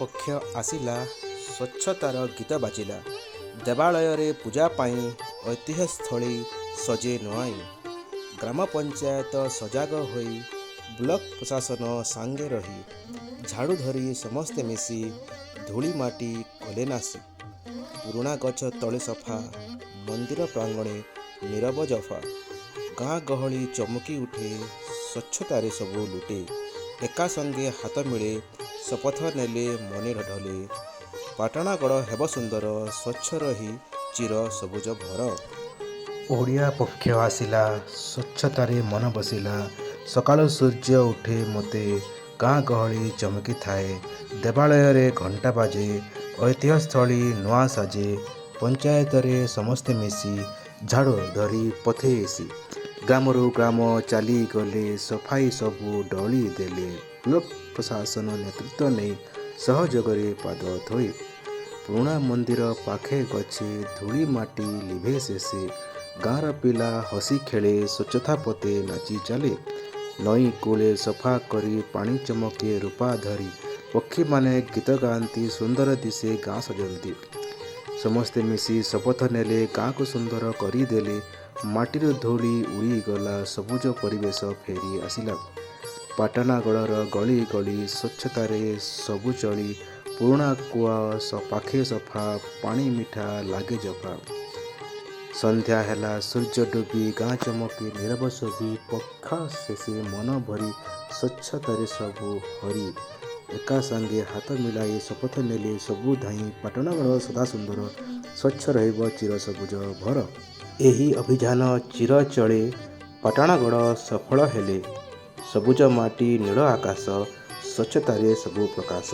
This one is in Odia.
ପକ୍ଷ ଆସିଲା, ସ୍ୱଚ୍ଛତାର ଗୀତ ବାଜିଲା। ଦେବାଳୟରେ ପୂଜା ପାଇଁ ଐତିହ୍ୟସ୍ଥଳୀ ସଜେ ନୁଆଇଁ। ଗ୍ରାମ ପଞ୍ଚାୟତ ସଜାଗ ହୋଇ, ବ୍ଲକ ପ୍ରଶାସନ ସାଙ୍ଗେ ରହି, ଝାଡ଼ୁ ଧରି ସମସ୍ତେ ମିଶି ଧୂଳି ମାଟି କଲେ ନାଶି। ପୁରୁଣା ଗଛ ତଳେ ସଫା, ମନ୍ଦିର ପ୍ରାଙ୍ଗଣେ ନୀରବ ଜଫା। ଗାଁ ଗହଳି ଚମକି ଉଠେ, ସ୍ୱଚ୍ଛତାରେ ସବୁ ଲୁଟେ। ଏକା ସଙ୍ଗେ ହାତ ମିଳେ, ଶପଥ ନେଲେ ମନେ ଢଳେ। ପାଟଣାଗଡ଼ ହେବ ସୁନ୍ଦର, ସ୍ୱଚ୍ଛ ରହି ଚିର ସବୁଜ ଭର। ଓଡ଼ିଆ ପକ୍ଷ ଆସିଲା, ସ୍ୱଚ୍ଛତାରେ ମନ ବସିଲା। ସକାଳୁ ସୂର୍ଯ୍ୟ ଉଠେ ମୋତେ, ଗାଁ ଗହଳି ଚମକି ଥାଏ। ଦେବାଳୟରେ ଘଣ୍ଟା ବାଜେ, ଐତିହ୍ୟସ୍ଥଳୀ ନୂଆ ସାଜେ। ପଞ୍ଚାୟତରେ ସମସ୍ତେ ମିଶି, ଝାଡ଼ୁ ଧରି ପଥେଇସି। ଗ୍ରାମରୁ ଗ୍ରାମ ଚାଲିଗଲେ, ସଫାଇ ସବୁ ଡଳି ଦେଲେ। ବ୍ଲକ ପ୍ରଶାସନ ନେତୃତ୍ୱ ନେଇ, ସହଯୋଗରେ ପାଦ ଧୋଇ। ପୁରୁଣା ମନ୍ଦିର ପାଖେ ଗଛେ, ଧୂଳି ମାଟି ଲିଭେ ଶେଷେ। ଗାଁର ପିଲା ହସି ଖେଳେ, ସ୍ୱଚ୍ଛତା ପଥେ ନାଚି ଚାଲେ। ନଈ କୂଳେ ସଫା କରି, ପାଣି ଚମକେ ରୂପା ଧରି। ପକ୍ଷୀମାନେ ଗୀତ ଗାଆନ୍ତି, ସୁନ୍ଦର ଦିଶେ ଗାଁ ସଜନ୍ତି। ସମସ୍ତେ ମିଶି ଶପଥ ନେଲେ, ଗାଁକୁ ସୁନ୍ଦର କରିଦେଲେ। ମାଟିରୁ ଧୂଳି ଉଡ଼ିଗଲା, ସବୁଜ ପରିବେଶ ଫେରି ଆସିଲା। ପାଟଣାଗଡ଼ର ଗଳି ଗଳି ସ୍ୱଚ୍ଛତାରେ ସବୁ ଚଳି। ପୁରୁଣା କୂଅ ପାଖେ ସଫା, ପାଣି ମିଠା ଲାଗେ ଜଫା। ସନ୍ଧ୍ୟା ହେଲା, ସୂର୍ଯ୍ୟ ଡୁବି, ଗାଁ ଚମକେ ନୀରବ ଶୋଭି। ପକ୍ଷ ଶେଷେ ମନ ଭରି, ସ୍ୱଚ୍ଛତାରେ ସବୁ ହରି। ଏକା ସାଙ୍ଗେ ହାତ ମିଳାଇ ଶପଥ ନେଲେ ସବୁ ଧାଇଁ। ପାଟଣାଗଡ଼ ସଦା ସୁନ୍ଦର, ସ୍ୱଚ୍ଛ ରହିବ ଚିର ସବୁଜ ଭର। ଏହି ଅଭିଯାନ ଚିର ଚଳେ, ପାଟଣାଗଡ଼ ସଫଳ ହେଲେ। ସବୁଜ ମାଟି, ନୀଳ ଆକାଶ, ସ୍ୱଚ୍ଛତାରେ ସବୁ ପ୍ରକାଶ।